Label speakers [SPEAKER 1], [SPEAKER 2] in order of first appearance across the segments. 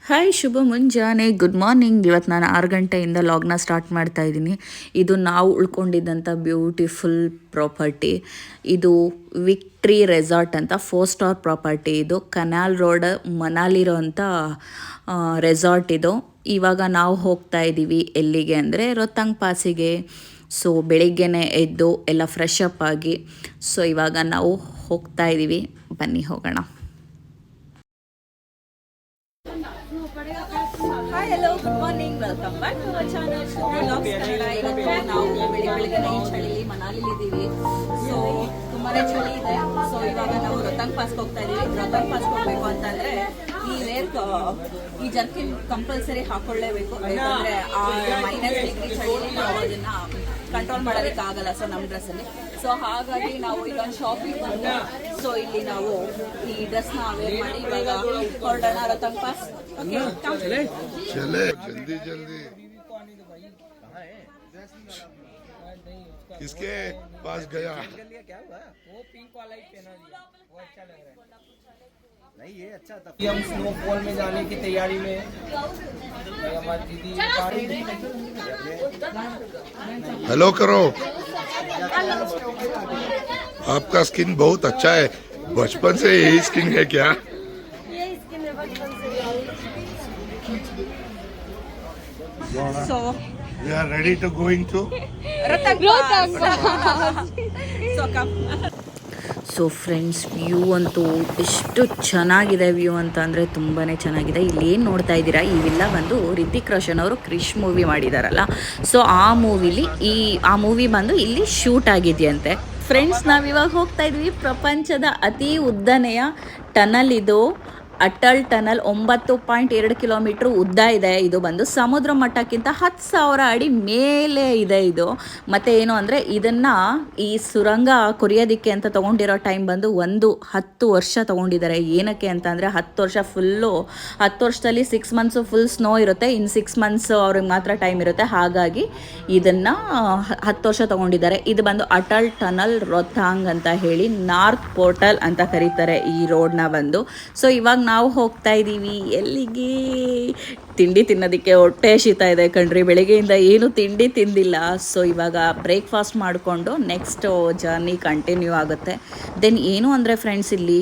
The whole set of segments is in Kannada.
[SPEAKER 1] ಹಾಯ್ ಶುಭ ಮುಂಜಾನೆ, ಗುಡ್ ಮಾರ್ನಿಂಗ್. ಇವತ್ತು ನಾನು 6 ಗಂಟೆಯಿಂದ ಲಾಗ್ನ ಸ್ಟಾರ್ಟ್ ಮಾಡ್ತಾ ಇದ್ದೀನಿ. ಇದು ನಾವು ಉಳ್ಕೊಂಡಿದ್ದಂಥ ಬ್ಯೂಟಿಫುಲ್ ಪ್ರಾಪರ್ಟಿ. ಇದು ವಿಕ್ಟ್ರಿ ರೆಸಾರ್ಟ್ ಅಂತ 4 ಸ್ಟಾರ್ ಪ್ರಾಪರ್ಟಿ. ಇದು ಕನಾಲ್ ರೋಡ್ ಮನಾಲಿರೋ ಅಂಥ ರೆಸಾರ್ಟ್ ಇದು. ಇವಾಗ ನಾವು ಹೋಗ್ತಾ ಇದ್ದೀವಿ ಎಲ್ಲಿಗೆ ಅಂದರೆ ರೋಹ್ತಾಂಗ್ ಪಾಸಿಗೆ. ಸೊ ಬೆಳಿಗ್ಗೆನೇ ಎದ್ದು ಎಲ್ಲ ಫ್ರೆಶ್ ಅಪ್ ಆಗಿ ಸೊ ಇವಾಗ ನಾವು ಹೋಗ್ತಾ ಇದ್ದೀವಿ. ಬನ್ನಿ ಹೋಗೋಣ. Hi hello good morning, welcome back to our channel vlogs Kannada. ಇವತ್ತು ನಾವು ಬೆಳಿಗ್ಗೆ ಈ ಚಳಿ ಮನಾಲಿಲಿ ಇದ್ದೀವಿ. ಸೊ ತುಂಬಾನೇ ಚಳಿ ಇದೆ. ಸೊ ಇವಾಗ ನಾವು ರೋಹ್ತಾಂಗ್ ಪಾಸ್ಗೆ ಹೋಗ್ತಾ ಇದೀವಿ. ರೋಹ್ತಾಂಗ್ ಪಾಸ್ಗೆ ಹೋಗ್ಬೇಕು ಅಂತಂದ್ರೆ ಈ ಜರ್ಕಿನ್ ಕಂಪಲ್ಸರಿ ಹಾಕೊಳ್ಳೇಬೇಕು. ಯಾಕಂದ್ರೆ ಆ -ಡಿಗ್ರಿ ಚಳಿಲಿ ನಾವು ಅದನ್ನ ಕಂಟ್ರೋಲ್ ಮಾಡೋದಕ್ಕೆ ಆಗಲ್ಲ ಸೊ ನಮ್ಮ ಡ್ರೆಸ್ಸಲ್ಲಿ. ಸೊ ಹಾಗಾಗಿ ನಾವು ಇಲ್ಲೊಂದು ಶಾಪಿಂಗ್ ಬಂದು ಸೊ ಇಲ್ಲಿ ನಾವು ಈ ಡ್ರೆಸ್ನ ಅವೇರ್ ಮಾಡಿ ಇವಾಗ ಹೊರಡೋಣ ರೋಹ್ತಾಂಗ್ ಪಾಸ್.
[SPEAKER 2] जल्दी जल्दी किसके पास गया?
[SPEAKER 3] क्या हुआ? वो पिंक वाला ही पहना दिया, वो अच्छा लग रहा है। नहीं ये अच्छा था। हम स्नोफॉल में जाने की तैयारी में हमारी दीदी
[SPEAKER 2] हेलो करो। आपका स्किन बहुत अच्छा है, बचपन से यही स्किन है क्या?
[SPEAKER 1] So
[SPEAKER 2] We are ready to going to
[SPEAKER 1] so friends, view ಅಂತೂ ಎಷ್ಟು ಚೆನ್ನಾಗಿದೆ. ವ್ಯೂ ಅಂತ ಅಂದರೆ ತುಂಬಾ ಚೆನ್ನಾಗಿದೆ. ಇಲ್ಲಿ ಏನು ನೋಡ್ತಾ ಇದ್ದೀರಾ, ಈ ವಿಲ್ಲ ಬಂದು ರಿತಿಕ್ ರೋಷನ್ ಅವರು ಕ್ರಿಶ್ ಮೂವಿ ಮಾಡಿದಾರಲ್ಲ, ಸೊ ಆ ಮೂವಿ ಬಂದು ಇಲ್ಲಿ ಶೂಟ್ ಆಗಿದೆಯಂತೆ. ಫ್ರೆಂಡ್ಸ್, ನಾವಿವಾಗ ಹೋಗ್ತಾ ಇದ್ವಿ ಪ್ರಪಂಚದ ಅತಿ ಉದ್ದನೆಯ ಟನಲ್ ಇದು. ಅಟಲ್ ಟನಲ್ 9.2 ಕಿಲೋಮೀಟ್ರ್ ಉದ್ದ ಇದೆ. ಇದು ಬಂದು ಸಮುದ್ರ ಮಟ್ಟಕ್ಕಿಂತ 10,000 ಅಡಿ ಮೇಲೆ ಇದೆ ಇದು. ಮತ್ತು ಏನು ಅಂದರೆ ಇದನ್ನು ಈ ಸುರಂಗ ಕೊರಿಯೋದಕ್ಕೆ ಅಂತ ತೊಗೊಂಡಿರೋ ಟೈಮ್ ಬಂದು 10 ವರ್ಷ ತೊಗೊಂಡಿದ್ದಾರೆ. ಏನಕ್ಕೆ ಅಂತ ಅಂದರೆ 10 ವರ್ಷದಲ್ಲಿ 6 ಮಂತ್ಸು ಫುಲ್ ಸ್ನೋ ಇರುತ್ತೆ, ಇನ್ನು 6 ಮಂತ್ಸ್ ಅವ್ರಿಗೆ ಮಾತ್ರ ಟೈಮ್ ಇರುತ್ತೆ. ಹಾಗಾಗಿ ಇದನ್ನು 10 ವರ್ಷ ತೊಗೊಂಡಿದ್ದಾರೆ. ಇದು ಬಂದು ಅಟಲ್ ಟನಲ್ ರೋಹ್ತಾಂಗ್ ಅಂತ ಹೇಳಿ ನಾರ್ತ್ ಪೋರ್ಟಲ್ ಅಂತ ಕರೀತಾರೆ ಈ ರೋಡ್ನ ಬಂದು. ಸೊ ಇವಾಗ ನಾವು ಹೋಗ್ತಾ ಇದ್ದೀವಿ ಎಲ್ಲಿಗೆ? ತಿಂಡಿ ತಿನ್ನೋದಕ್ಕೆ ಹೊಟ್ಟೆ ಹಸಿತಾ ಇದೆ ಕಣ್ರಿ. ಬೆಳಗ್ಗೆಯಿಂದ ಏನು ತಿಂಡಿ ತಿಂದಿಲ್ಲ. ಸೊ ಇವಾಗ ಬ್ರೇಕ್ಫಾಸ್ಟ್ ಮಾಡಿಕೊಂಡು ನೆಕ್ಸ್ಟ್ ಜರ್ನಿ ಕಂಟಿನ್ಯೂ ಆಗುತ್ತೆ. ದೆನ್ ಏನು ಅಂದರೆ ಫ್ರೆಂಡ್ಸ್, ಇಲ್ಲಿ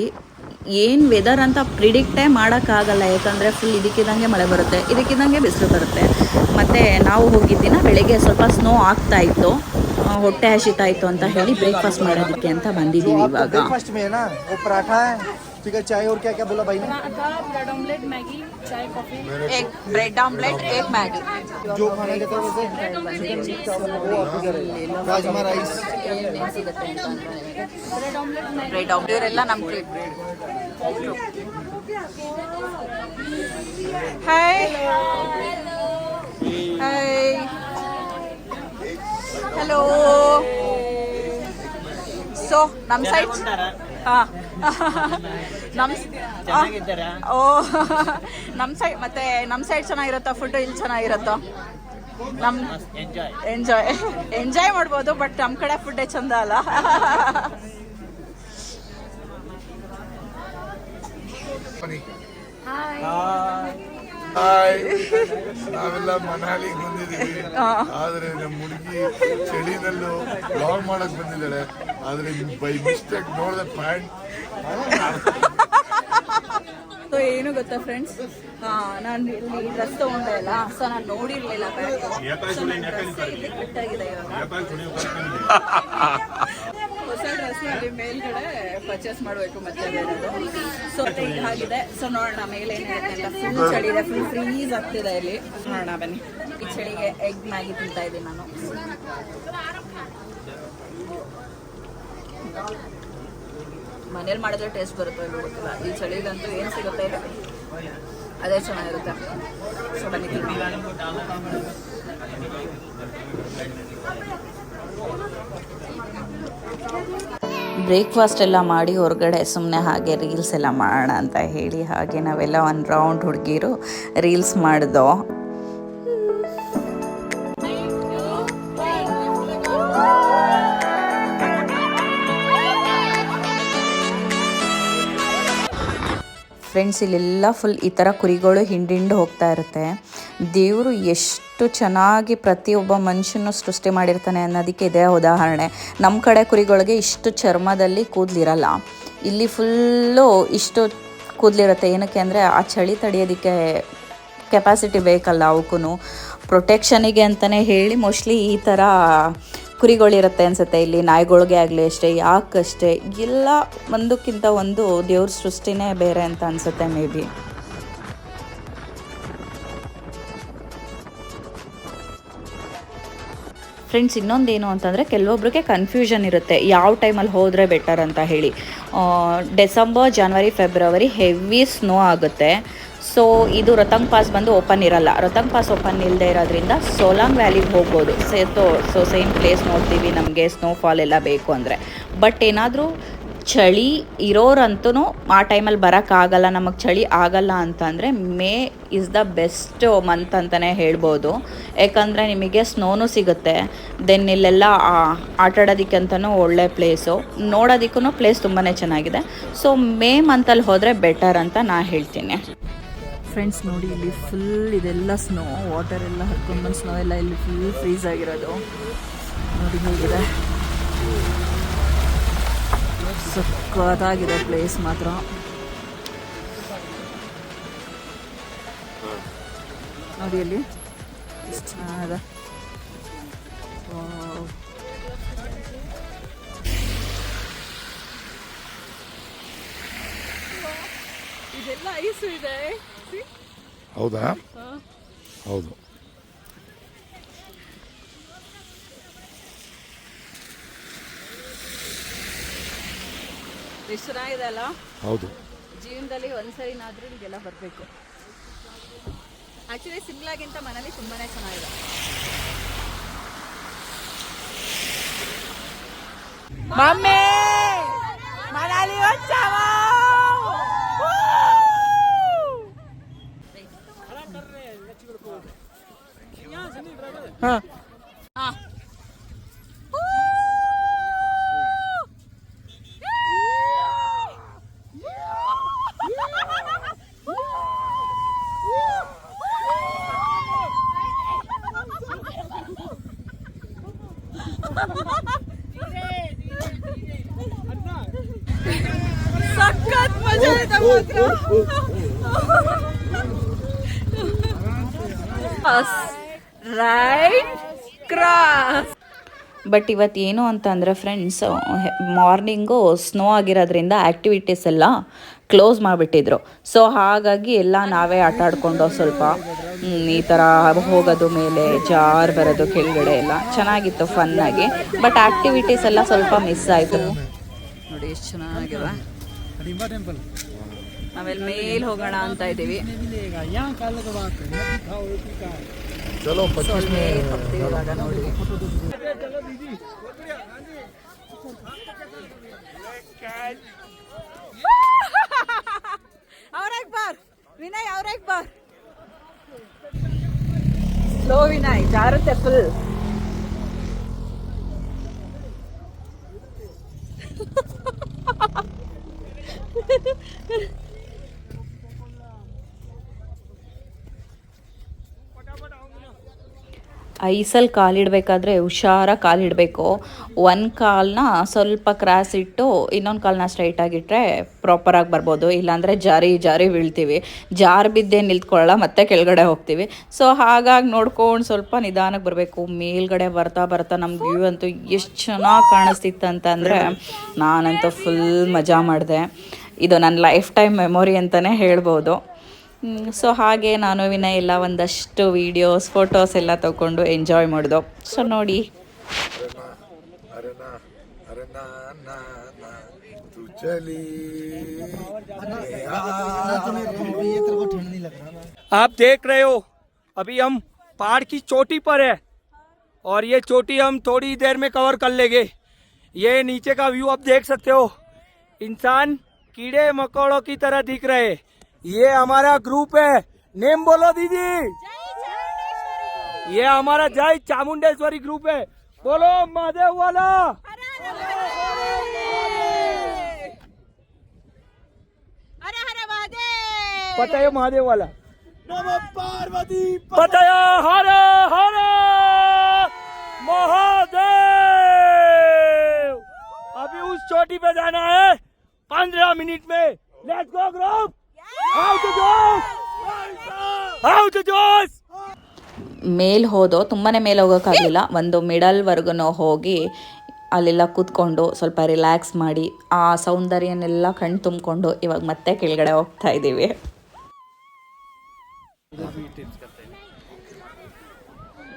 [SPEAKER 1] ಏನು ವೆದರ್ ಅಂತ ಪ್ರಿಡಿಕ್ಟೇ ಮಾಡೋಕ್ಕಾಗಲ್ಲ. ಯಾಕಂದರೆ ಫುಲ್ ಇದಕ್ಕಿದ್ದಂಗೆ ಮಳೆ ಬರುತ್ತೆ, ಇದಕ್ಕಿದ್ದಂಗೆ ಬಿಸಿಲು ಬರುತ್ತೆ. ಮತ್ತು ನಾವು ಹೋಗಿದ್ದಿನ ಬೆಳಗ್ಗೆ ಸ್ವಲ್ಪ ಸ್ನೋ ಆಗ್ತಾಯಿತ್ತು, ಹೊಟ್ಟೆ ಹಸಿತಾ ಇತ್ತು ಅಂತ ಹೇಳಿ ಬ್ರೇಕ್ಫಾಸ್ಟ್ ಮಾಡೋದಕ್ಕೆ ಅಂತ ಬಂದಿದ್ದೀವಿ ಇವಾಗ.
[SPEAKER 3] ठीक है, चाय और क्या क्या बोला भाई ने?
[SPEAKER 4] ब्रेड ऑमलेट, मैगी, चाय, कॉफी।
[SPEAKER 1] एक ब्रेड ऑमलेट, एक मैगी।
[SPEAKER 3] जो खाना कहता है वैसे rajma rice,
[SPEAKER 4] bread omelette,
[SPEAKER 1] bread omelette ಇವರೆಲ್ಲ ನಮ್ಮ treat. Hi hi hello. So ನಮ್ಮ ಸೈಡ್ ಹಾಂ ಓ ನಮ್ಮ ಸೈಡ್ ಮತ್ತೆ ನಮ್ಮ ಸೈಡ್ ಚೆನ್ನಾಗಿರುತ್ತೋ ಫುಡ್ಡು, ಇಲ್ಲಿ ಚೆನ್ನಾಗಿರುತ್ತೋ? ನಮ್ಮ ಎಂಜಾಯ್ ಮಾಡ್ಬೋದು, ಬಟ್ ನಮ್ಮ ಕಡೆ ಫುಡ್ಡೇ ಚಂದ ಅಲ್ಲ.
[SPEAKER 2] ನಾವೆಲ್ಲ ಮನಾಲಿಗೆ ಬಂದಿದ್ದೀವಿ. ಆದ್ರೆ ನಮ್ಮ ಹುಡುಗಿ ಚಳಿನಲ್ಲೂ ಲಾಗ್ ಮಾಡಕ್ ಬಂದಿದ್ದಾಳೆ. ಆದ್ರೆ ಬೈ ಮಿಸ್ಟೇಕ್ ನೋಡಿದ ಪ್ಯಾಂಟ್.
[SPEAKER 1] ಸೊ ಏನು ಗೊತ್ತಾ ಫ್ರೆಂಡ್ಸ್, ನಾನು ಇಲ್ಲಿ ಡ್ರೆಸ್ ತೊಗೊಂಡೆ ಅಲ್ಲ, ಸೊ ನಾನು ನೋಡಿರಲಿಲ್ಲ ಬ್ಯಾಗ್. ಸೊ ನನ್ನ ಡ್ರೆಸ್ ಇಲ್ಲಿ ಕಟ್ಟಾಗಿದೆ ಇವಾಗ. ಹೊಸ ಡ್ರೆಸ್ ಅಲ್ಲಿ ಮೇಲ್ಗಡೆ ಪರ್ಚೇಸ್ ಮಾಡಬೇಕು ಮತ್ತೆ ಬೇರೆದು. ಸೊ ಹಾಗಿದೆ. ಸೊ ನೋಡೋಣ ಮೇಲೆ ಏನಿರುತ್ತೆ ಅಂತ. ಫುಲ್ ಚಳಿ ಇದೆ, ಫುಲ್ ಫ್ರೀಸ್ ಆಗ್ತಿದೆ ಇಲ್ಲಿ. ನೋಡೋಣ ಬನ್ನಿ. ಈ ಚಳಿಗೆ ಎಗ್ ಮ್ಯಾಗಿ ತಿಂತಾ ಇದ್ದೀನಿ ನಾನು. ಮನೇಲಿ ಮಾಡಿದ್ರೆ ಟೇಸ್ಟ್ ಬರುತ್ತೆ ಇಲ್ಲ ಗೊತ್ತಿಲ್ಲ. ಈ ಚಳಿಗಂತೂ ಏನು ಸಿಗುತ್ತೆ ಇಲ್ಲ, ಅದೇ ಚೆನ್ನಾಗಿರುತ್ತೆ. ಸೊ ಬನ್ನಿ. ಬ್ರೇಕ್ಫಾಸ್ಟ್ ಎಲ್ಲ ಮಾಡಿ ಹೊರಗಡೆ ಸುಮ್ಮನೆ ಹಾಗೆ ರೀಲ್ಸ್ ಎಲ್ಲ ಮಾಡೋಣ ಅಂತ ಹೇಳಿ ಹಾಗೆ ನಾವೆಲ್ಲ ಒಂದು ರೌಂಡ್ ಹುಡುಗಿರು ರೀಲ್ಸ್ ಮಾಡಿದೋ. ಫ್ರೆಂಡ್ಸ್ ಇಲ್ಲೆಲ್ಲ ಫುಲ್ ಈ ಥರ ಕುರಿಗಳು ಹಿಂಡು ಹೋಗ್ತಾ ಇರುತ್ತೆ. ದೇವರು ಎಷ್ಟು ಚೆನ್ನಾಗಿ ಪ್ರತಿಯೊಬ್ಬ ಮನುಷ್ಯನ ಸೃಷ್ಟಿ ಮಾಡಿರ್ತಾನೆ ಅನ್ನೋದಕ್ಕೆ ಇದೇ ಉದಾಹರಣೆ. ನಮ್ಮ ಕಡೆ ಕುರಿಗಳಿಗೆ ಇಷ್ಟು ಚರ್ಮದಲ್ಲಿ ಕೂದಲಿರಲ್ಲ, ಇಲ್ಲಿ ಫುಲ್ಲು ಇಷ್ಟು ಕೂದಲಿರುತ್ತೆ. ಏನಕ್ಕೆ ಅಂದರೆ ಆ ಚಳಿ ತಡೆಯೋದಕ್ಕೆ ಕೆಪಾಸಿಟಿ ಬೇಕಲ್ಲ ಅವಕ್ಕೂ, ಪ್ರೊಟೆಕ್ಷನಿಗೆ ಅಂತಲೇ ಹೇಳಿ ಮೋಸ್ಟ್ಲಿ ಈ ಥರ ಕುರಿಗಳಿರುತ್ತೆ ಅನಿಸುತ್ತೆ. ಇಲ್ಲಿ ನಾಯಿಗಳಿಗೆ ಆಗಲಿ ಅಷ್ಟೇ, ಯಾಕಷ್ಟೇ ಎಲ್ಲ ಒಂದಕ್ಕಿಂತ ಒಂದು ದೇವ್ರ ಸೃಷ್ಟಿನೇ ಬೇರೆ ಅಂತ ಅನಿಸುತ್ತೆ ಮೇ ಬಿ. ಫ್ರೆಂಡ್ಸ್ ಇನ್ನೊಂದೇನು ಅಂತಂದರೆ ಕೆಲವೊಬ್ರಿಗೆ ಕನ್ಫ್ಯೂಷನ್ ಇರುತ್ತೆ ಯಾವ ಟೈಮಲ್ಲಿ ಹೋದರೆ ಬೆಟರ್ ಅಂತ ಹೇಳಿ. ಡಿಸೆಂಬರ್, ಜನವರಿ, ಫೆಬ್ರವರಿ ಹೆವಿ ಸ್ನೋ ಆಗುತ್ತೆ. ಸೊ ಇದು ರೊಹ್ತಾಂಗ್ ಪಾಸ್ ಬಂದು ಓಪನ್ ಇರಲ್ಲ. ರೊಹ್ತಾಂಗ್ ಪಾಸ್ ಓಪನ್ ಇಲ್ಲದೆ ಇರೋದ್ರಿಂದ ಸೋಲಾಂಗ್ ವ್ಯಾಲಿಗೆ ಹೋಗ್ಬೋದು. ಸೊ ಸೇಮ್ ಪ್ಲೇಸ್ ನೋಡ್ತೀವಿ ನಮಗೆ ಸ್ನೋಫಾಲ್ ಎಲ್ಲ ಬೇಕು ಅಂದರೆ. ಬಟ್ ಏನಾದರೂ ಚಳಿ ಇರೋರಂತೂ ಆ ಟೈಮಲ್ಲಿ ಬರೋಕ್ಕಾಗಲ್ಲ, ನಮಗೆ ಚಳಿ ಆಗಲ್ಲ ಅಂತಂದರೆ May is the best month ಅಂತಲೇ ಹೇಳ್ಬೋದು. ಯಾಕಂದರೆ ನಿಮಗೆ ಸ್ನೋನು ಸಿಗುತ್ತೆ. ದೆನ್ ಇಲ್ಲೆಲ್ಲ ಆಟಾಡೋದಕ್ಕಂತನೂ ಒಳ್ಳೆ ಪ್ಲೇಸು, ನೋಡೋದಕ್ಕೂ ಪ್ಲೇಸ್ ತುಂಬಾ ಚೆನ್ನಾಗಿದೆ. ಸೊ ಮೇ ಮಂತಲ್ಲಿ ಹೋದರೆ ಬೆಟರ್ ಅಂತ ನಾನು ಹೇಳ್ತೀನಿ. ಫ್ರೆಂಡ್ಸ್ ನೋಡಿ ಇಲ್ಲಿ ಫುಲ್ ಇದೆಲ್ಲ ಸ್ನೋ, ವಾಟರ್ ಎಲ್ಲ ಹರ್ಕೊಂಡು ಬಂದು ಸ್ನೋ ಎಲ್ಲ ಇಲ್ಲಿ ಫುಲ್ ಫ್ರೀಸ್ ಆಗಿರೋದು ನೋಡಿ ಹೇಗಿದೆ. ಸಕ್ಕತ್ತಾಗಿದೆ ಪ್ಲೇಸ್ ಮಾತ್ರ. ನೋಡಿ ಅಲ್ಲಿ ಎಷ್ಟು ಚೆನ್ನಾಗಿದೆ. ಇದೆಲ್ಲ ಐಸು ಇದೆ.
[SPEAKER 2] ಹೌದಾ? ಹೌದು.
[SPEAKER 1] ಎಷ್ಟು ಚೆನ್ನಾಗಿದೆ ಅಲ್ಲ?
[SPEAKER 2] ಹೌದು.
[SPEAKER 1] ಜೀವನದಲ್ಲಿ ಒಂದ್ಸರಿನಾದ್ರೂ ಇಲ್ಲೆಲ್ಲ ಬರಬೇಕು. ಆಕ್ಚುಲಿ ಸಿಮ್ಲಾಗಿಂತ ಮನೇಲಿ ತುಂಬಾನೇ ಚೆನ್ನಾಗಿದೆ. ಮಮ್ಮಿ ಮನಾಲಿ వచ్చావా? ಸಖತ್ ಮಜಾ ಆಯ್ತಾ ಮಾತ್ರ. Right cross. ಬಟ್ ಇವತ್ತು ಏನು ಅಂತ ಅಂದರೆ ಫ್ರೆಂಡ್ಸ್, ಮಾರ್ನಿಂಗು ಸ್ನೋ ಆಗಿರೋದ್ರಿಂದ ಆ್ಯಕ್ಟಿವಿಟೀಸ್ ಎಲ್ಲ ಕ್ಲೋಸ್ ಮಾಡಿಬಿಟ್ಟಿದ್ರು. ಸೊ ಹಾಗಾಗಿ ಎಲ್ಲ ನಾವೇ ಆಟ ಆಡ್ಕೊಂಡು ಸ್ವಲ್ಪ ಈ ಥರ ಹೋಗೋದು, ಮೇಲೆ ಜಾರ್ ಬರೋದು ಕೆಳಗಡೆ ಎಲ್ಲ ಚೆನ್ನಾಗಿತ್ತು ಫನ್ನಾಗಿ. ಬಟ್ ಆ್ಯಕ್ಟಿವಿಟೀಸ್ ಎಲ್ಲ ಸ್ವಲ್ಪ ಮಿಸ್ ಆಯಿತು. ನೋಡಿ ಎಷ್ಟು ಚೆನ್ನಾಗಿದೆ. ನಾವೆಲ್ಲಿ ಮೇಲೆ ಹೋಗೋಣ ಅಂತ ಇದ್ದೀವಿ.
[SPEAKER 2] ಚಲೋ
[SPEAKER 1] ಮೇಲೆ ಹೋಗ್ತೀವಿ ಇವಾಗ ನೋಡಿ. ಅವ್ರಿಗೆ ಬಾರ್ ವಿನಯ್, ಅವ್ರಿಗೆ ಬಾರ್. ಸ್ಲೋ ವಿನಯ್, ಜಾರುತ್ತೆ ಫುಲ್. ಐಸಲ್ಲಿ ಕಾಲಿಡಬೇಕಾದ್ರೆ ಹುಷಾರಾಗಿ ಕಾಲಿಡಬೇಕು. ಒಂದು ಕಾಲನ್ನ ಸ್ವಲ್ಪ ಕ್ರಾಸ್ ಇಟ್ಟು ಇನ್ನೊಂದು ಕಾಲನ್ನ ಸ್ಟ್ರೈಟಾಗಿಟ್ಟರೆ ಪ್ರಾಪರಾಗಿ ಬರ್ಬೋದು. ಇಲ್ಲಾಂದರೆ ಜಾರಿ ಬೀಳ್ತೀವಿ. ಜಾರು ಬಿದ್ದೇ ನಿಲ್ತ್ಕೊಳ್ಳಲ್ಲ, ಮತ್ತೆ ಕೆಳಗಡೆ ಹೋಗ್ತೀವಿ. ಸೊ ಹಾಗಾಗಿ ನೋಡ್ಕೊಂಡು ಸ್ವಲ್ಪ ನಿಧಾನಕ್ಕೆ ಬರಬೇಕು. ಮೇಲ್ಗಡೆ ಬರ್ತಾ ನಮ್ಮ ವ್ಯೂ ಅಂತೂ ಎಷ್ಟು ಚೆನ್ನಾಗಿ ಕಾಣಿಸ್ತಿತ್ತು ಅಂತಂದರೆ ನಾನಂತೂ ಫುಲ್ ಮಜಾ ಮಾಡಿದೆ. ಇದು ನನ್ನ ಲೈಫ್ ಟೈಮ್ ಮೆಮೊರಿ ಅಂತಲೇ ಹೇಳ್ಬೋದು. ಸೊ ಹಾಗೆ ನಾನು ವಿನಯ್ ಎಲ್ಲ ಒಂದಷ್ಟು ವೀಡಿಯೋಸ್, ಫೋಟೋಸ್ ಎಲ್ಲ ತೊಗೊಂಡು ಎಂಜಾಯ್ ಮಾಡಿದೋ. ಸೊ ನೋಡಿ.
[SPEAKER 3] आप देख रहे हो अभी हम पहाड़ की चोटी पर है और ये चोटी हम थोड़ी देर में कवर कर लेंगे. ये नीचे का व्यू आप देख सकते हो. इंसान कीड़े मकोड़ों की तरह दिख रहे. ये हमारा ग्रुप है. नेम बोलो दीदी. ये हमारा जय चामुंडेश्वरी ग्रुप है. बोलो महादेव वाला. हर हर महादेव. पता है महादेव वाला नमः पार्वती पता है हर हर महादेव। अभी उस चोटी पे जाना है 15 मिनट में। Let's go group. How to जोश हाउ टू जोश।
[SPEAKER 1] ಮೇಲ್ ಹೋದೋ ತುಂಬಾ ಮೇಲೆ ಹೋಗೋಕ್ಕಾಗಲಿಲ್ಲ, ಒಂದು ಮಿಡಲ್ವರೆಗೂ ಹೋಗಿ ಅಲ್ಲೆಲ್ಲ ಕೂತ್ಕೊಂಡು ಸ್ವಲ್ಪ ರಿಲ್ಯಾಕ್ಸ್ ಮಾಡಿ ಆ ಸೌಂದರ್ಯನೆಲ್ಲ ಕಣ್ಣು ತುಂಬಿಕೊಂಡು ಇವಾಗ ಮತ್ತೆ ಕೆಳಗಡೆ ಹೋಗ್ತಾ ಇದ್ದೀವಿ.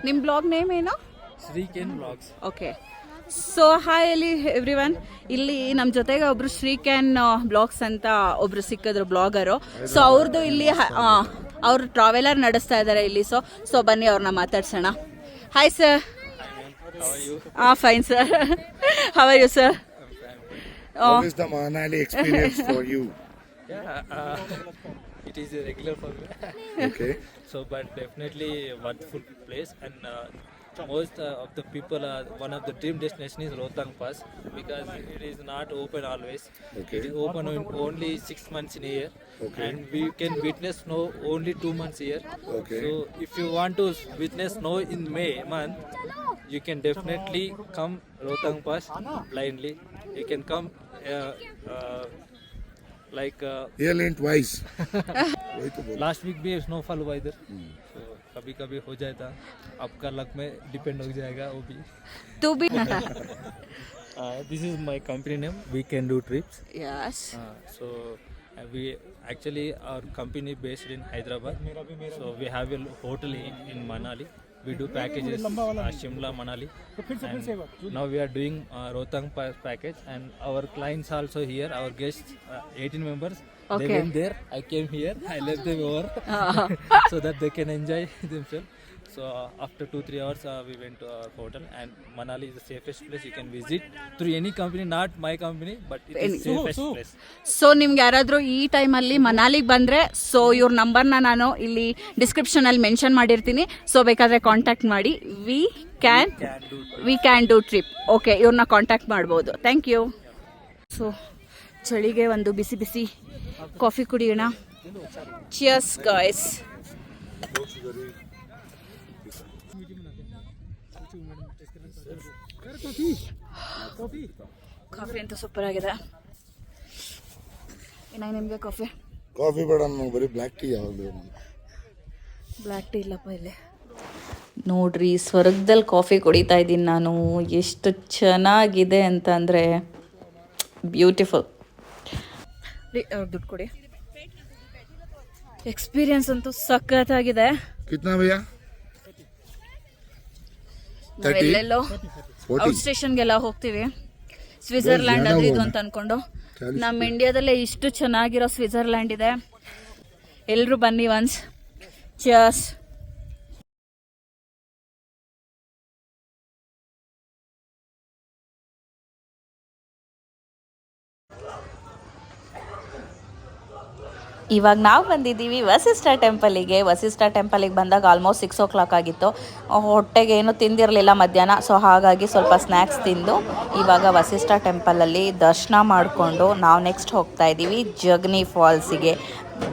[SPEAKER 1] ನಿಮ್ಮ ಬ್ಲಾಗ್ ನೇಮ್ ಏನು?
[SPEAKER 3] ಶ್ರೀಕೇನ್ ಬ್ಲಾಗ್ಸ್.
[SPEAKER 1] ಓಕೆ, ಸೊ ಹಾಯ್ ಅಲ್ಲಿ ಎವ್ರಿವನ್. ಇಲ್ಲಿ ನಮ್ಮ ಜೊತೆಗೆ ಒಬ್ರು ಶ್ರೀಕ್ಯಾನ್ ಬ್ಲಾಗ್ಸ್ ಅಂತ ಒಬ್ರು ಸಿಕ್ಕಿದ್ರು ಬ್ಲಾಗರು. ಸೊ ಅವ್ರದ್ದು ಇಲ್ಲಿ ಅವರು ಟ್ರಾವೆಲರ್ ನಡೆಸ್ತಾ ಇದ್ದಾರೆ ಇಲ್ಲಿ. ಸೊ ಬನ್ನಿ ಅವ್ರನ್ನ ಮಾತಾಡ್ಸೋಣ. Hi sir. Fine sir. How are you sir?
[SPEAKER 2] What is the Manali experience for you?
[SPEAKER 5] It is a regular for me.
[SPEAKER 2] Okay.
[SPEAKER 5] So, but definitely a wonderful place, and most of the people are one of the dream destination is Rohtang Pass, because it is not open always.
[SPEAKER 2] Okay.
[SPEAKER 5] It is open only 6 months in a year,
[SPEAKER 2] Okay.
[SPEAKER 5] and we can witness snow only 2 months a year.
[SPEAKER 2] Okay.
[SPEAKER 5] So, if you want to witness snow in May month, you can definitely come Rohtang Pass blindly. You can come like
[SPEAKER 2] Yearly and twice. वही तो बोल.
[SPEAKER 5] लास्ट वीक भी स्नोफॉल हुआ इधर, तो कभी कभी हो जाता, आपका लक में डिपेंड हो जाएगा वो भी.
[SPEAKER 1] To be
[SPEAKER 5] This is my company name, We Can Do Trips.
[SPEAKER 1] Yes.
[SPEAKER 5] So we actually our company based in Hyderabad, so we have a hotel in Manali. We do packages Shimla, Manali, and now we are doing Rohtang Pass package, and our clients also here, our guests 18 members. They
[SPEAKER 1] Okay.
[SPEAKER 5] went there, I came here, I left them over so that they can enjoy themselves. So after 2-3 hours we went to our hotel, and Manali is the safest place you can visit through any company, not my company, but it is safest place.
[SPEAKER 1] So ನಿಮ್ಗೆ ಯಾರಾದರೂ ಈ ಟೈಮಲ್ಲಿ ಮನಾಲಿಗೆ ಬಂದರೆ, ಸೊ ಇವ್ರ ನಂಬರ್ನ ನಾನು ಇಲ್ಲಿ ಡಿಸ್ಕ್ರಿಪ್ಷನಲ್ಲಿ ಮೆನ್ಷನ್ ಮಾಡಿರ್ತೀನಿ. ಸೊ ಬೇಕಾದರೆ ಕಾಂಟ್ಯಾಕ್ಟ್ ಮಾಡಿ. We can do trip. Okay, ಇವ್ರನ್ನ ಕಾಂಟ್ಯಾಕ್ಟ್ ಮಾಡ್ಬೋದು. Thank you. ಸೊ ಚಳಿಗೆ ಒಂದು ಬಿಸಿ ಬಿಸಿ ಕಾಫಿ ಕುಡಿಯೋಣ. Cheers guys. ಕಾಫಿ ಅಂತೂ ಸೂಪರ್ ಆಗಿದೆ. ಇನ್ನು ನಿಮಗೆ ಕಾಫಿ?
[SPEAKER 2] ಕಾಫಿ ಬೇಡ, ನಮ್ಗೆ ಬರೀ ಬ್ಲ್ಯಾಕ್ ಟೀ. ಯಾವಾಗಲೂ
[SPEAKER 1] ಬ್ಲ್ಯಾಕ್ ಟೀ ಇಲ್ಲಪ್ಪ ಇಲ್ಲಿ. ನೋಡ್ರಿ, ಸ್ವರ್ಗದಲ್ಲಿ ಕಾಫಿ ಕುಡಿತಾ ಇದ್ದೀನಿ ನಾನು. ಎಷ್ಟು ಚೆನ್ನಾಗಿದೆ ಅಂತ ಅಂದರೆ ಬ್ಯೂಟಿಫುಲ್. ದುಡ್ಡು ಕೊಡಿ. ಎಕ್ಸ್ಪೀರಿಯನ್ಸ್ ಅಂತೂ ಸಖತ್ತಾಗಿದೆ.
[SPEAKER 2] ಕಿತ್ನಾ ಭಯ್ಯಾ?
[SPEAKER 1] ನಾವೆಲ್ಲೆಲ್ಲೋ ಔಟ್ ಸ್ಟೇಷನ್ಗೆಲ್ಲ ಹೋಗ್ತೀವಿ, ಸ್ವಿಟ್ಜರ್ಲ್ಯಾಂಡ್ ಅದು ಇದು ಅಂತ ಅನ್ಕೊಂಡು. ನಮ್ಮ ಇಂಡಿಯಾದಲ್ಲೇ ಇಷ್ಟು ಚೆನ್ನಾಗಿರೋ ಸ್ವಿಟ್ಜರ್ಲ್ಯಾಂಡ್ ಇದೆ. ಎಲ್ಲರೂ ಬನ್ನಿ ಒನ್ಸ್. ಚಿಯರ್ಸ್. ಇವಾಗ ನಾವು ಬಂದಿದ್ದೀವಿ ವಸಿಷ್ಠ ಟೆಂಪಲಿಗೆ. ವಸಿಷ್ಠ ಟೆಂಪಲಿಗೆ ಬಂದಾಗ ಆಲ್ಮೋಸ್ಟ್ 6 o'clock ಆಗಿತ್ತು. ಹೊಟ್ಟೆಗೆ ಏನು ತಿಂದಿರಲಿಲ್ಲ ಮಧ್ಯಾಹ್ನ. ಸೊ ಹಾಗಾಗಿ ಸ್ವಲ್ಪ ಸ್ನ್ಯಾಕ್ಸ್ ತಿಂದು ಇವಾಗ ವಸಿಷ್ಠ ಟೆಂಪಲಲ್ಲಿ ದರ್ಶನ ಮಾಡಿಕೊಂಡು ನಾವು ನೆಕ್ಸ್ಟ್ ಹೋಗ್ತಾ ಇದ್ದೀವಿ ಜಗ್ನಿ ಫಾಲ್ಸಿಗೆ.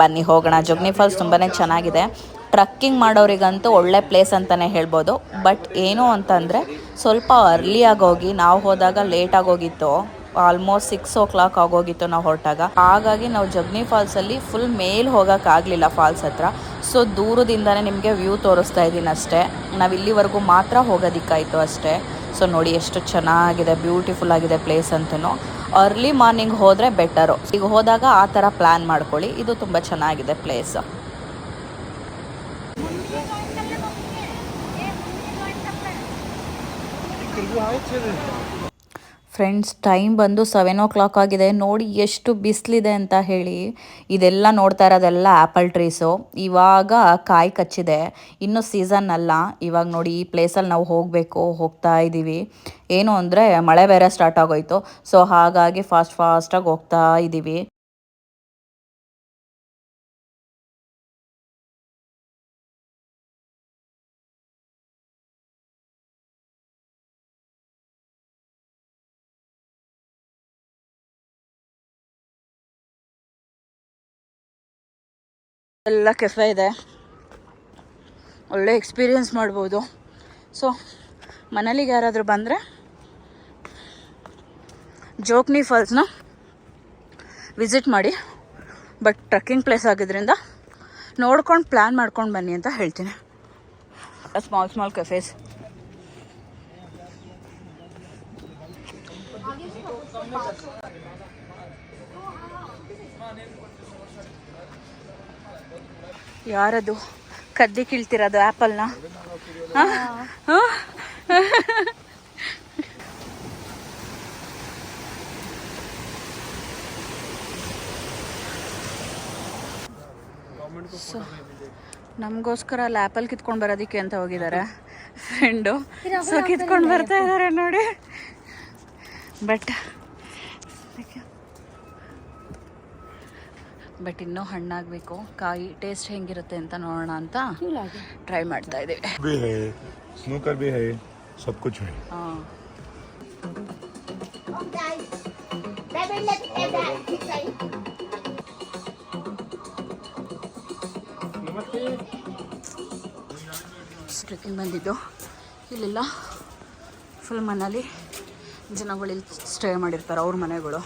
[SPEAKER 1] ಬನ್ನಿ ಹೋಗೋಣ. ಜಗ್ನಿ ಫಾಲ್ಸ್ ತುಂಬಾ ಚೆನ್ನಾಗಿದೆ. ಟ್ರಕ್ಕಿಂಗ್ ಮಾಡೋರಿಗಂತೂ ಒಳ್ಳೆ ಪ್ಲೇಸ್ ಅಂತಲೇ ಹೇಳ್ಬೋದು. ಬಟ್ ಏನು ಅಂತಂದರೆ ಸ್ವಲ್ಪ ಅರ್ಲಿಯಾಗಿ ಹೋಗಿ, ನಾವು ಹೋದಾಗ ಲೇಟಾಗಿ ಹೋಗಿತ್ತು. ಆಲ್ಮೋಸ್ಟ್ 6 o'clock ಆಗೋಗಿತ್ತು ನಾವು ಹೊರಟಾಗ. ಹಾಗಾಗಿ ನಾವು ಜಗ್ನಿ ಫಾಲ್ಸಲ್ಲಿ ಫುಲ್ ಮೇಲ್ ಹೋಗೋಕ್ಕಾಗಲಿಲ್ಲ ಫಾಲ್ಸ್ ಹತ್ರ. ಸೊ ದೂರದಿಂದನೇ ನಿಮಗೆ ವ್ಯೂ ತೋರಿಸ್ತಾ ಇದ್ದೀನಿ ಅಷ್ಟೇ. ನಾವು ಇಲ್ಲಿವರೆಗೂ ಮಾತ್ರ ಹೋಗೋದಕ್ಕಾಯಿತು ಅಷ್ಟೇ. ಸೊ ನೋಡಿ ಎಷ್ಟು ಚೆನ್ನಾಗಿದೆ, ಬ್ಯೂಟಿಫುಲ್ ಆಗಿದೆ ಪ್ಲೇಸ್ ಅಂತೂ. ಅರ್ಲಿ ಮಾರ್ನಿಂಗ್ ಹೋದರೆ ಬೆಟರು. ಈಗ ಹೋದಾಗ ಆ ಥರ ಪ್ಲ್ಯಾನ್ ಮಾಡ್ಕೊಳ್ಳಿ. ಇದು ತುಂಬ ಚೆನ್ನಾಗಿದೆ ಪ್ಲೇಸ್. ಫ್ರೆಂಡ್ಸ್, ಟೈಮ್ ಬಂದು 7 o'clock ಆಗಿದೆ. ನೋಡಿ ಎಷ್ಟು ಬಿಸಿಲಿದೆ ಅಂತ ಹೇಳಿ. ಇದೆಲ್ಲ ನೋಡ್ತಾ ಇರೋದೆಲ್ಲ ಆ್ಯಪಲ್ ಟ್ರೀಸು. ಇವಾಗ ಕಾಯಿ ಕಚ್ಚಿದೆ, ಇನ್ನೂ ಸೀಸನ್ ಅಲ್ಲ. ಇವಾಗ ನೋಡಿ ಈ ಪ್ಲೇಸಲ್ಲಿ ನಾವು ಹೋಗ್ತಾ ಇದ್ದೀವಿ. ಏನು ಅಂದರೆ ಮಳೆ ಬೇರೆ ಸ್ಟಾರ್ಟ್ ಆಗೋಯ್ತು. ಸೊ ಹಾಗಾಗಿ ಫಾಸ್ಟಾಗಿ ಹೋಗ್ತಾ ಇದ್ದೀವಿ. ಎಲ್ಲ ಕೆಫೆ ಇದೆ, ಒಳ್ಳೆ ಎಕ್ಸ್ಪೀರಿಯೆನ್ಸ್ ಮಾಡ್ಬೋದು. ಸೊ ಮನಾಲಿಗೆ ಯಾರಾದರೂ ಬಂದರೆ ಜೋಗ್ನಿ ಫಾಲ್ಸ್ನ ವಿಸಿಟ್ ಮಾಡಿ. ಬಟ್ ಟ್ರೆಕ್ಕಿಂಗ್ ಪ್ಲೇಸ್ ಆಗಿದ್ದರಿಂದ ನೋಡ್ಕೊಂಡು ಪ್ಲ್ಯಾನ್ ಮಾಡ್ಕೊಂಡು ಬನ್ನಿ ಅಂತ ಹೇಳ್ತೀನಿ. Small cafés. ಯಾರದು ಕದ್ದಿ ಕೀಳ್ತಿರೋದು ಆ್ಯಪಲ್ನ? ಸೊ ನಮಗೋಸ್ಕರ ಅಲ್ಲಿ ಆ್ಯಪಲ್ ಕಿತ್ಕೊಂಡು ಬರೋದಕ್ಕೆ ಅಂತ ಹೋಗಿದ್ದಾರೆ ಫ್ರೆಂಡು. ಸೊ ಕಿತ್ಕೊಂಡು ಬರ್ತಾ ಇದ್ದಾರೆ ನೋಡಿ. ಬಟ್ ಇನ್ನೂ ಹಣ್ಣಾಗಬೇಕು. ಕಾಯಿ ಟೇಸ್ಟ್ ಹೆಂಗಿರುತ್ತೆ ಅಂತ ನೋಡೋಣ ಅಂತ ಟ್ರೈ ಮಾಡ್ತಾ ಇದ್ದೀವಿ.
[SPEAKER 2] स्नूकर भी है, सब कुछ है.
[SPEAKER 1] ಹಾಂ, ಟ್ರೆಕ್ಕಿಂಗ್ ಬಂದಿದ್ದು ಇಲ್ಲೆಲ್ಲ ಫುಲ್ ಮನೇಲಿ ಜನಗಳು ಇಲ್ಲಿ ಸ್ಟೇ ಮಾಡಿರ್ತಾರೆ, ಅವ್ರ ಮನೆಗಳು.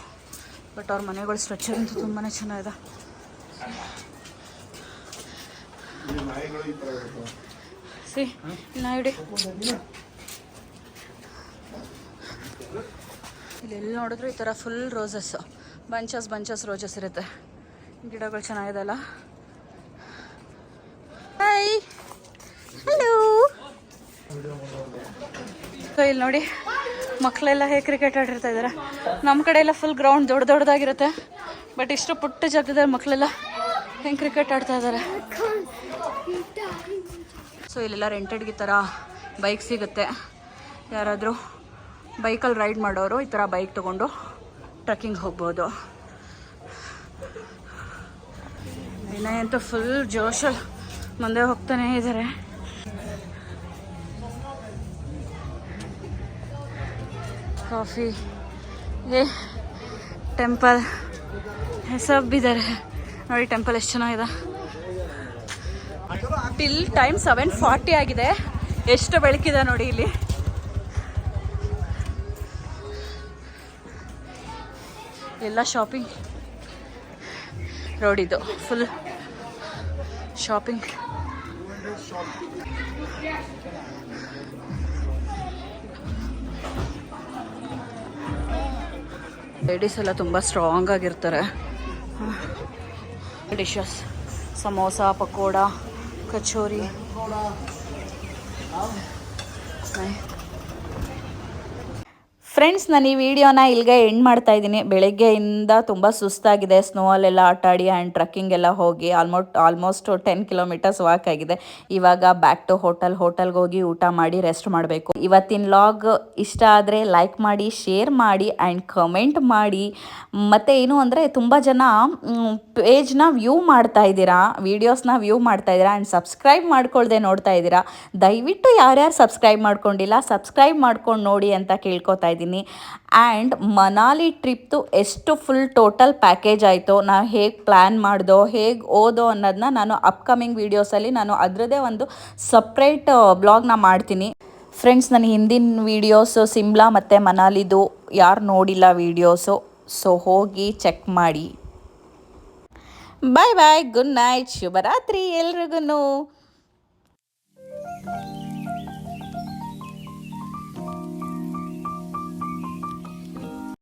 [SPEAKER 1] ಬಟ್ ಅವ್ರ ಮನೆಗಳು ಸ್ಟ್ರಕ್ಚರ್ ಅಂತೂ ತುಂಬಾ ಚೆನ್ನಾಗಿದೆ. ಸಿ ನೋಡಿ, ಇಲ್ಲೆಲ್ಲಿ ನೋಡಿದ್ರು ಈ ಥರ ಫುಲ್ ರೋಸಸ್, ಬಂಚಸ್ ರೋಸಸ್ ಇರುತ್ತೆ. ಗಿಡಗಳು ಚೆನ್ನಾಗಿದೆ ಅಲ್ಲ. Hi, hello. ಸೊ ಇಲ್ಲಿ ನೋಡಿ ಮಕ್ಕಳೆಲ್ಲ ಹೇಗೆ ಕ್ರಿಕೆಟ್ ಆಡಿರ್ತಾ ಇದ್ದಾರೆ. ನಮ್ಮ ಕಡೆ ಎಲ್ಲ ಫುಲ್ ಗ್ರೌಂಡ್ ದೊಡ್ಡದಾಗಿರುತ್ತೆ. ಬಟ್ ಇಷ್ಟು ಪುಟ್ಟ ಜಾಗದಲ್ಲಿ ಮಕ್ಕಳೆಲ್ಲ ಹೆಂಗೆ ಕ್ರಿಕೆಟ್ ಆಡ್ತಾ ಇದ್ದಾರೆ. ಸೊ ಇಲ್ಲೆಲ್ಲ ರೆಂಟೆಡ್ಗೆ ಈ ಥರ ಬೈಕ್ ಸಿಗುತ್ತೆ. ಯಾರಾದರೂ ಬೈಕಲ್ಲಿ ರೈಡ್ ಮಾಡೋರು ಈ ಥರ ಬೈಕ್ ತೊಗೊಂಡು ಟ್ರೆಕ್ಕಿಂಗ್ ಹೋಗ್ಬೋದು. ವಿನಯ್ ಅಂತೂ ಫುಲ್ ಜೋಶಲ್ಲಿ ಮುಂದೆ ಹೋಗ್ತಾನೇ ಇದ್ದಾರೆ. ಕಾಫಿ, ಟೆಂಪಲ್ ಸಬ್ ಇದ್ದಾರೆ ನೋಡಿ. ಟೆಂಪಲ್ ಎಷ್ಟು ಚೆನ್ನಾಗಿದೆ. ಟಿಲ್ ಟೈಮ್ 7:40 ಆಗಿದೆ. ಎಷ್ಟು ಬೆಳಕಿದೆ ನೋಡಿ ಇಲ್ಲಿ. ಎಲ್ಲ ಶಾಪಿಂಗ್ ರೋಡ್ ಇದು, ಫುಲ್ ಶಾಪಿಂಗ್. ಲೇಡೀಸ್ ಎಲ್ಲ ತುಂಬ ಸ್ಟ್ರಾಂಗ್ ಆಗಿರ್ತಾರೆ. ಡಿಶಸ್ ಸಮೋಸ, ಪಕೋಡ, ಕಚೋರಿ. ಫ್ರೆಂಡ್ಸ್, ನಾನು ಈ ವಿಡಿಯೋನ ಇಲ್ಲಿಗೆ ಎಂಡ್ ಮಾಡ್ತಾ ಇದ್ದೀನಿ. ಬೆಳಗ್ಗೆಯಿಂದ ತುಂಬ ಸುಸ್ತಾಗಿದೆ. ಸ್ನೋವಲ್ಲೆಲ್ಲ ಆಟಾಡಿ ಆ್ಯಂಡ್ ಟ್ರಕ್ಕಿಂಗ್ ಎಲ್ಲ ಹೋಗಿ ಆಲ್ಮೋಸ್ಟ್ 10 ಕಿಲೋಮೀಟರ್ಸ್ ವಾಕ್ ಆಗಿದೆ. ಇವಾಗ ಬ್ಯಾಕ್ ಟು ಹೋಟೆಲ್ಗೆ ಹೋಗಿ ಊಟ ಮಾಡಿ ರೆಸ್ಟ್ ಮಾಡಬೇಕು. ಇವತ್ತಿನ ಲಾಗ್ ಇಷ್ಟ ಆದರೆ ಲೈಕ್ ಮಾಡಿ, ಶೇರ್ ಮಾಡಿ ಆ್ಯಂಡ್ ಕಮೆಂಟ್ ಮಾಡಿ. ಮತ್ತು ಏನು ಅಂದರೆ ತುಂಬ ಜನ ಪೇಜ್ನ ವ್ಯೂ ಮಾಡ್ತಾ ಇದ್ದೀರಾ, ವೀಡಿಯೋಸ್ನ ವ್ಯೂ ಮಾಡ್ತಾ ಇದ್ದೀರಾ ಆ್ಯಂಡ್ ಸಬ್ಸ್ಕ್ರೈಬ್ ಮಾಡ್ಕೊಳ್ದೆ ನೋಡ್ತಾ ಇದ್ದೀರಾ. ದಯವಿಟ್ಟು ಯಾರ್ಯಾರು ಸಬ್ಸ್ಕ್ರೈಬ್ ಮಾಡ್ಕೊಂಡಿಲ್ಲ ಸಬ್ಸ್ಕ್ರೈಬ್ ಮಾಡ್ಕೊಂಡು ನೋಡಿ ಅಂತ ಕೇಳ್ಕೊತಾ ಇದ್ದೀನಿ. ಆ್ಯಂಡ್ ಮನಾಲಿ ಟ್ರಿಪ್ದು ಎಷ್ಟು ಫುಲ್ ಟೋಟಲ್ ಪ್ಯಾಕೇಜ್ ಆಯಿತು, ನಾವು ಹೇಗೆ ಪ್ಲ್ಯಾನ್ ಮಾಡ್ದೋ, ಹೇಗೆ ಓದೋ ಅನ್ನೋದನ್ನ ನಾನು ಅಪ್ಕಮಿಂಗ್ ವೀಡಿಯೋಸಲ್ಲಿ ನಾನು ಅದರದ್ದೇ ಒಂದು ಸಪ್ರೇಟ್ ಬ್ಲಾಗ್ನ ಮಾಡ್ತೀನಿ. ಫ್ರೆಂಡ್ಸ್, ನನ್ನ ಹಿಂದಿನ ವೀಡಿಯೋಸು ಸಿಮ್ಲಾ ಮತ್ತು ಮನಾಲಿದು ಯಾರು ನೋಡಿಲ್ಲ ವೀಡಿಯೋಸು, ಸೊ ಹೋಗಿ ಚೆಕ್ ಮಾಡಿ. ಬಾಯ್ ಬಾಯ್, ಗುಡ್ ನೈಟ್, ಶುಭರಾತ್ರಿ ಎಲ್ರಿಗೂ.